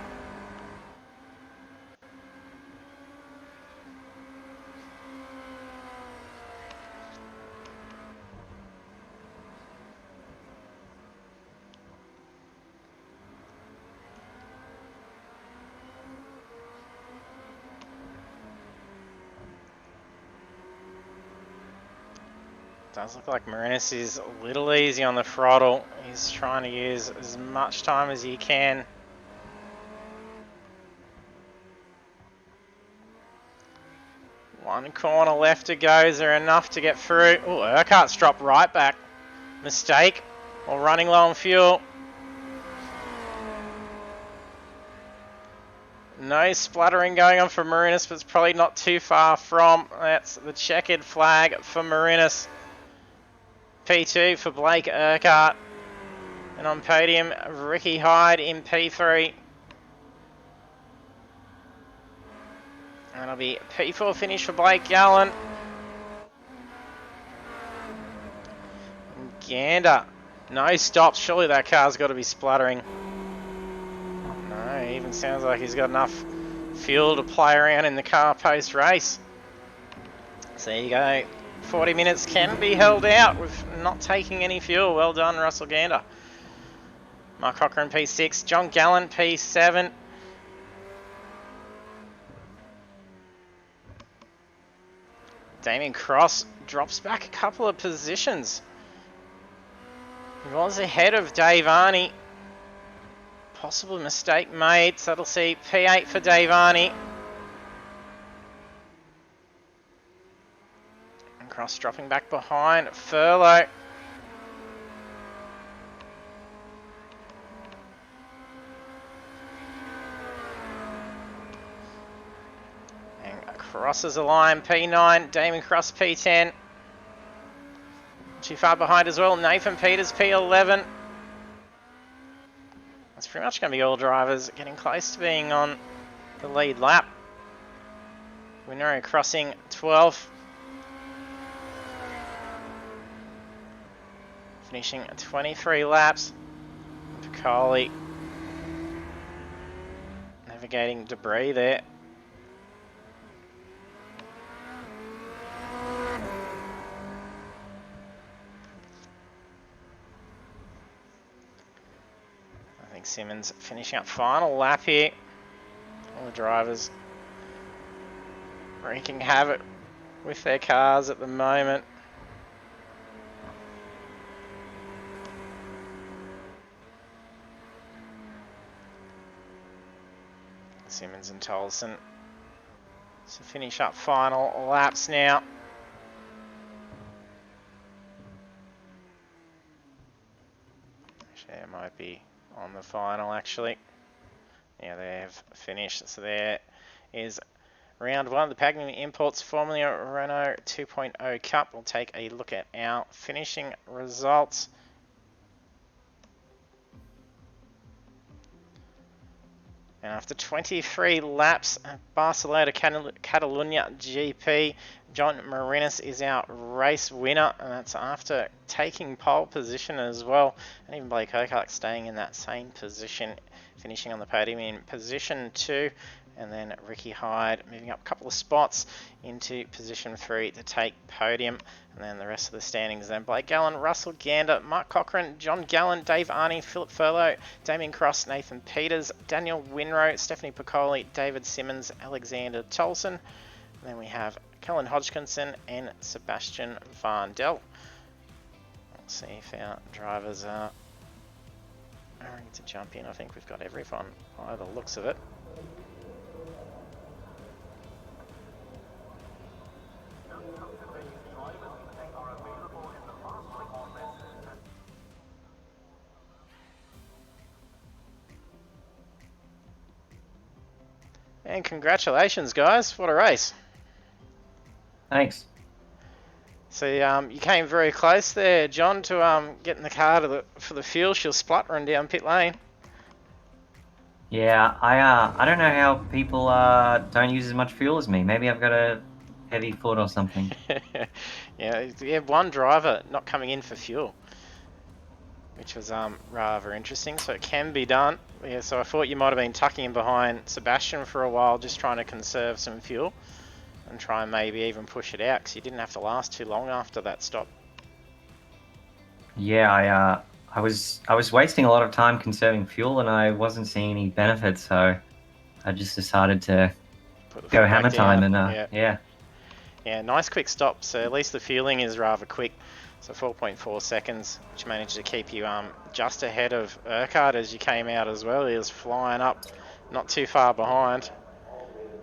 Does look like Marinis is a little easy on the throttle. He's trying to use as much time as he can. One corner left to go. Is there enough to get through? Oh, Urquhart's dropped right back. Mistake. Or running low on fuel. No spluttering going on for Marinis, but it's probably not too far from. That's the checkered flag for Marinis. P2 for Blake Urquhart. And on podium, Ricky Hyde in P3. And it'll be P4 finish for Blake Gallen. And Gander. No stops. Surely that car's got to be spluttering. No, it even sounds like he's got enough fuel to play around in the car post-race. So there you go. 40 minutes can be held out with not taking any fuel. Well done, Russell Gander. Mark Cochran P6, John Gallen P7. Damien Cross drops back a couple of positions. He was ahead of Dave Arney. Possible mistake made, so that'll see P8 for Dave Arney. Cross dropping back behind Furlow. And crosses the line, P9, Damon Cross P10. Too far behind as well, Nathan Peters P11. That's pretty much going to be all drivers getting close to being on the lead lap. Winero crossing 12th. Finishing 23 laps. Piccoli navigating debris there. I think Simmons finishing up final lap here. All the drivers wreaking havoc with their cars at the moment. Simmons and Tolson to finish up final laps now. Actually, it might be on the final actually. Yeah, they have finished. So there is round one of the Pagnian Imports Formula Renault 2.0 Cup. We'll take a look at our finishing results. And after 23 laps, Barcelona Catalunya GP, John Marinis is our race winner, and that's after taking pole position as well. And even Blake Urquhart staying in that same position, finishing on the podium in position 2. And then Ricky Hyde moving up a couple of spots into position 3 to take podium. And then the rest of the standings then Blake Gallen, Russell Gander, Mark Cochran, John Gallen, Dave Arney, Philip Furlow, Damien Cross, Nathan Peters, Daniel Winrow, Stephanie Piccoli, David Simmons, Alexander Tolson. And then we have Kellen Hodgkinson and Sebastian Van Del. Let's see if our drivers are Ready to jump in. I think we've got everyone by the looks of it. And congratulations, guys. What a race. Thanks. So you came very close there, John, to getting the car for the fuel. She was spluttering down pit lane. Yeah, I don't know how people don't use as much fuel as me. Maybe I've got a heavy foot or something. Yeah, we had one driver not coming in for fuel, which was rather interesting. So it can be done. Yeah, so I thought you might have been tucking in behind Sebastian for a while, just trying to conserve some fuel and try and maybe even push it out, because you didn't have to last too long after that stop. Yeah, I was wasting a lot of time conserving fuel, and I wasn't seeing any benefits, so I just decided to Put the go foot hammer back down. time, and yeah. Yeah, nice quick stop. So at least the fueling is rather quick. So 4.4 seconds, which managed to keep you just ahead of Urquhart as you came out as well. He was flying up, not too far behind.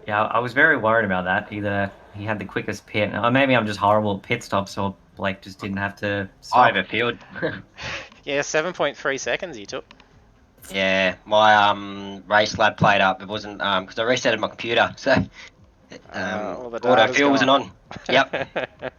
Yeah, I was very worried about that. Either he had the quickest pit, or maybe I'm just horrible at pit stops, or Blake just didn't have to stop. Overfield. Yeah, 7.3 seconds he took. Yeah, my race lab played up. It wasn't because I resetted my computer, so All the auto data's fuel wasn't gone. on. Yep.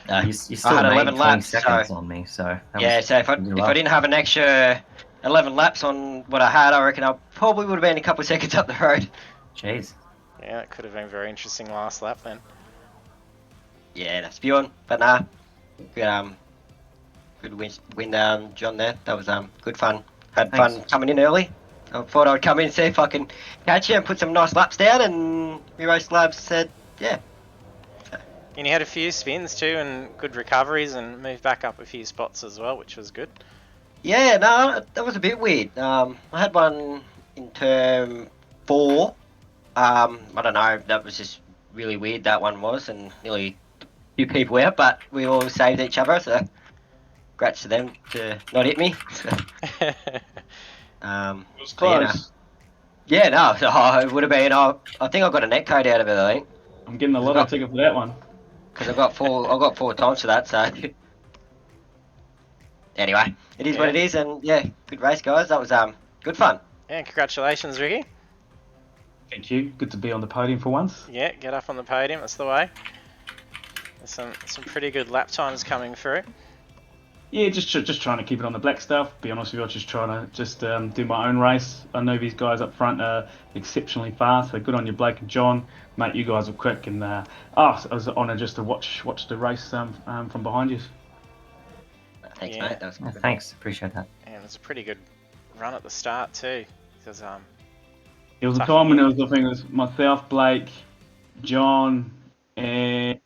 You I still had made 11 20 laps, seconds so on me, so that yeah. was So if I pretty if I rough. didn't have an extra 11 laps on what I had, I reckon I probably would have been a couple of seconds up the road. Jeez. Yeah, it could have been very interesting last lap then. Yeah, that's spewing, but nah. Good win, John. There, that was good fun. Had Thanks. fun coming in early. I thought I'd come in and see if I can catch you and put some nice laps down, and your race labs said, yeah. And you had a few spins too, and good recoveries, and moved back up a few spots as well, which was good. Yeah, no, that was a bit weird. I had one in turn 4. I don't know, that was just really weird, that one was, and nearly a few people out, but we all saved each other, so congrats to them to not hit me. It was close. Yeah, no, so it would have been. I think I got a net code out of it. I think I'm getting a lotto ticket for that one. because I got 4 times for that. So anyway, it is what it is, and yeah, good race, guys. That was good fun. Yeah, congratulations, Ricky. Thank you. Good to be on the podium for once. Yeah, get up on the podium. That's the way. There's some pretty good lap times coming through. Yeah, just trying to keep it on the black stuff. Be honest with you, I was just trying to do my own race. I know these guys up front are exceptionally fast. So good on you, Blake and John, mate. You guys are quick, and it was an honour just to watch the race from behind you. Thanks, Yeah. mate. That was good. Thanks, appreciate that. And it was a pretty good run at the start too. Because It was a Tough. time when I think it was myself, Blake, John, and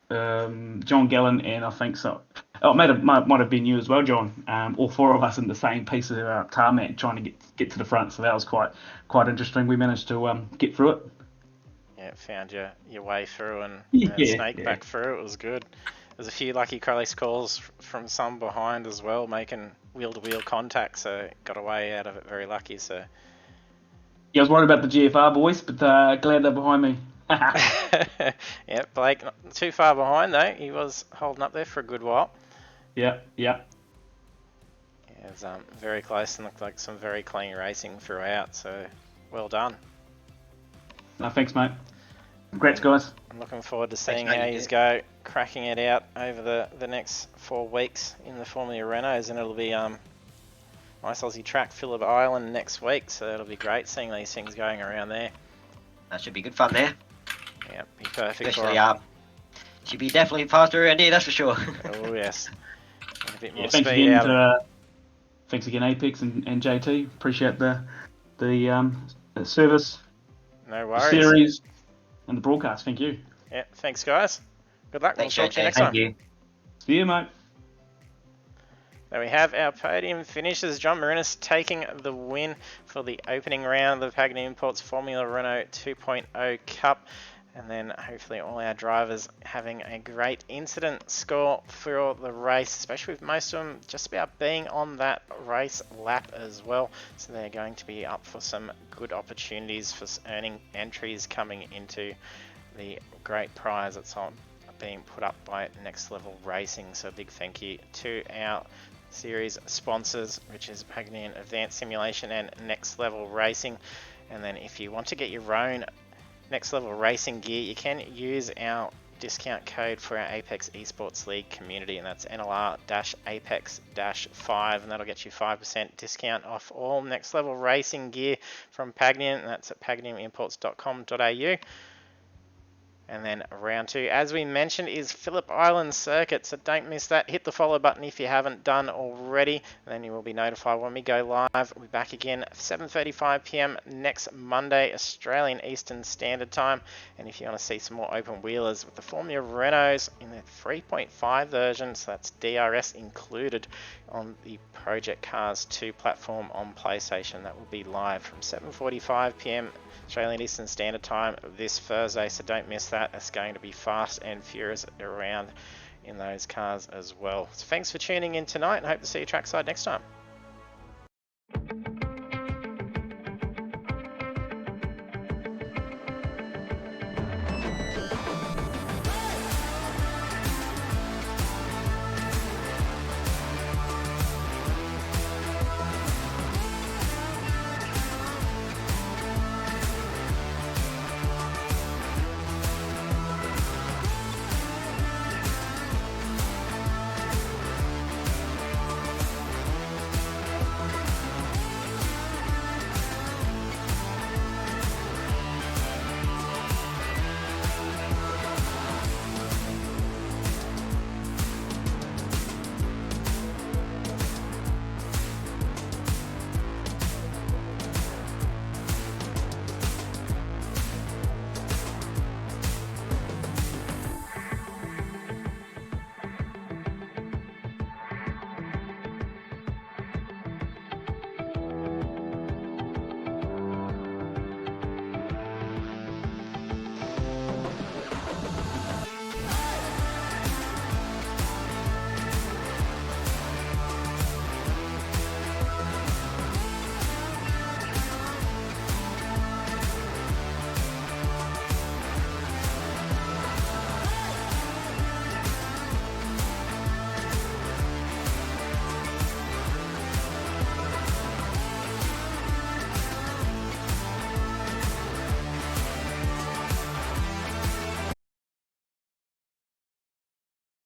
John Gallen, and I think so. Oh, it might have been you as well, John. All 4 of us in the same piece of tarmac trying to get to the front. So that was quite interesting. We managed to get through it. yeah, found your way through and Yeah, snaked back through. It was good. There's a few lucky close calls from some behind as well, making wheel-to-wheel contact. So got away out of it, very lucky. So Yeah, I was worried about the GFR boys, but glad they're behind me. yeah, Blake not too far behind though. He was holding up there for a good while. Yeah. Yeah, it was very close and looked like some very clean racing throughout. So well done. No, thanks, mate. Congrats, guys. I'm looking forward to seeing mate, how you you too. go cracking it out over the next 4 weeks in the Formula Renaults, and it'll be nice Aussie track, Phillip Island next week. So it'll be great seeing these things going around there. That should be good fun there. Yeah, be perfect for Especially 'em. should be definitely faster around here. That's for sure. Oh yes, and a bit more Yeah, thanks speed again out of it. thanks again, Apex and JT. Appreciate the service, No the worries. series, and the broadcast. Thank you. Yeah, thanks guys. Good luck. Thanks, We'll talk to you JT. next Thank time. you. See you, mate. There we have our podium finishes. John Marinis taking the win for the opening round of the Pagnian Imports Formula Renault 2.0 Cup. And then hopefully all our drivers having a great incident score for the race, especially with most of them just about being on that race lap as well. So they're going to be up for some good opportunities for earning entries coming into the great prize that's on being put up by Next Level Racing. So a big thank you to our series sponsors, which is Pagnian Advanced Simulation and Next Level Racing. And then if you want to get your own Next Level Racing gear, you can use our discount code for our Apex Esports League community, and that's NLR-Apex-5, and that'll get you 5% discount off all Next Level Racing gear from Pagnian, and that's at pagnianimports.com.au. And then round 2, as we mentioned, is Phillip Island Circuit, so don't miss that. Hit the follow button if you haven't done already, and then you will be notified when we go live. We'll be back again 7:35 p.m. next Monday, Australian Eastern Standard Time. And if you want to see some more open wheelers with the Formula Renaults in the 3.5 version, so that's DRS included on the Project Cars 2 platform on PlayStation, that will be live from 7:45 p.m. Australian Eastern Standard Time this Thursday, so don't miss that. It's going to be fast and furious around in those cars as well. So thanks for tuning in tonight, and hope to see you trackside next time.